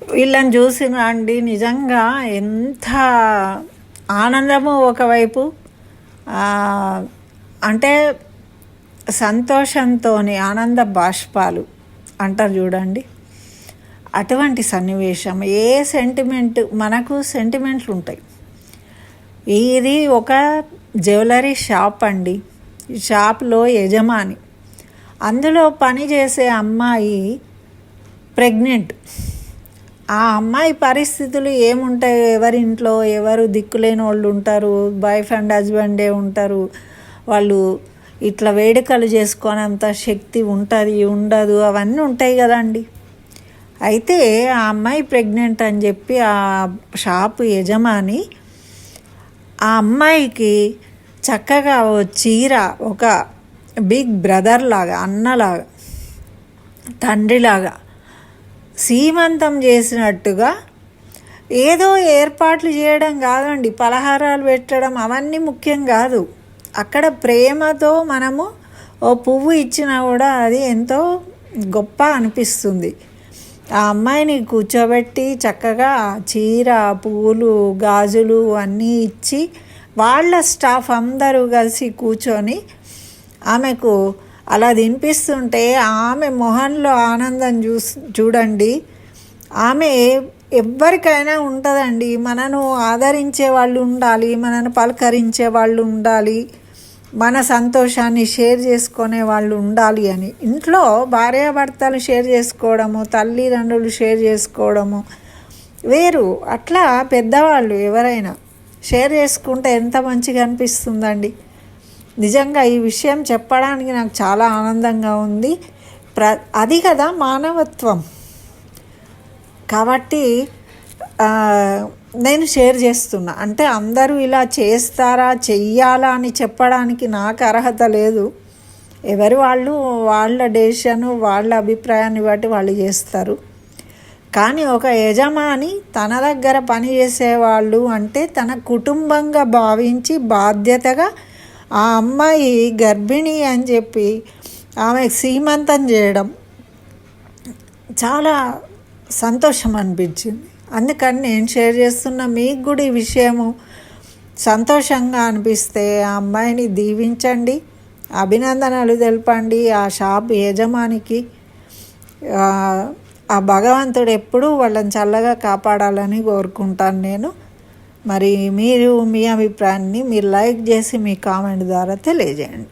వీళ్ళని చూసిన అండి నిజంగా ఎంత ఆనందము ఒకవైపు, అంటే సంతోషంతో ఆనంద బాష్పాలు అంటారు చూడండి, అటువంటి సన్నివేశం. ఏ సెంటిమెంట్, మనకు సెంటిమెంట్లు ఉంటాయి. ఇది ఒక జ్యువెలరీ షాప్ అండి. ఈ షాప్లో యజమాని, అందులో పనిచేసే అమ్మాయి ప్రెగ్నెంట్. ఆ అమ్మాయి పరిస్థితులు ఏముంటాయి, ఎవరింట్లో ఎవరు దిక్కులేని వాళ్ళు ఉంటారు, బాయ్ ఫ్రెండ్ హస్బెండే ఉంటారు, వాళ్ళు ఇట్లా వేడుకలు చేసుకునేంత శక్తి ఉంటుంది ఉండదు, అవన్నీ ఉంటాయి కదండి. అయితే ఆ అమ్మాయి ప్రెగ్నెంట్ అని చెప్పి ఆ షాపు యజమాని ఆ అమ్మాయికి చక్కగా ఓ చీర, ఒక బిగ్ బ్రదర్ లాగా, అన్నలాగా, తండ్రిలాగా సీమంతం చేసినట్టుగా ఏదో ఏర్పాట్లు చేయడం కాదండి, పలహారాలు పెట్టడం అవన్నీ ముఖ్యం కాదు. అక్కడ ప్రేమతో మనము ఓ పువ్వు ఇచ్చినా కూడా అది ఎంతో గొప్ప అనిపిస్తుంది. ఆ అమ్మాయిని కూర్చోబెట్టి చక్కగా చీర, పువ్వులు, గాజులు అన్నీ ఇచ్చి వాళ్ళ స్టాఫ్ అందరూ కలిసి కూర్చొని ఆమెకు అలా తినిపిస్తుంటే ఆమె మొహంలో ఆనందం చూడండి. ఆమె ఎవరికైనా ఉంటుందండి, మనను ఆదరించే వాళ్ళు ఉండాలి, మనను పలకరించే వాళ్ళు ఉండాలి, మన సంతోషాన్ని షేర్ చేసుకునే వాళ్ళు ఉండాలి అని. ఇంట్లో భార్యాభర్తలు షేర్ చేసుకోవడము, తల్లిదండ్రులు షేర్ చేసుకోవడము వేరు. అట్లా పెద్దవాళ్ళు ఎవరైనా షేర్ చేసుకుంటే ఎంత మంచిగా అనిపిస్తుందండి. నిజంగా ఈ విషయం చెప్పడానికి నాకు చాలా ఆనందంగా ఉంది. అది కదా మానవత్వం. కాబట్టి నేను షేర్ చేస్తున్నా. అంటే అందరూ ఇలా చేస్తారా, చెయ్యాలా అని చెప్పడానికి నాకు అర్హత లేదు. ఎవరు వాళ్ళు వాళ్ళ డెసిషను, వాళ్ళ అభిప్రాయాన్ని బట్టి వాళ్ళు చేస్తారు. కానీ ఒక యజమాని తన దగ్గర పనిచేసేవాళ్ళు అంటే తన కుటుంబంగా భావించి బాధ్యతగా ఆ అమ్మాయి గర్భిణి అని చెప్పి ఆమెకు సీమంతం చేయడం చాలా సంతోషం అనిపించింది. అందుకని నేను షేర్ చేస్తున్న. మీకు కూడా ఈ విషయము సంతోషంగా అనిపిస్తే ఆ అమ్మాయిని దీవించండి, అభినందనలు తెలపండి. ఆ షాప్ యజమానికి ఆ భగవంతుడు ఎప్పుడూ వాళ్ళని చల్లగా కాపాడాలని కోరుకుంటాను నేను. మరి మీరు మీ అభిప్రాయాన్ని మీరు లైక్ చేసి మీ కామెంట్ ద్వారా తెలియజేయండి.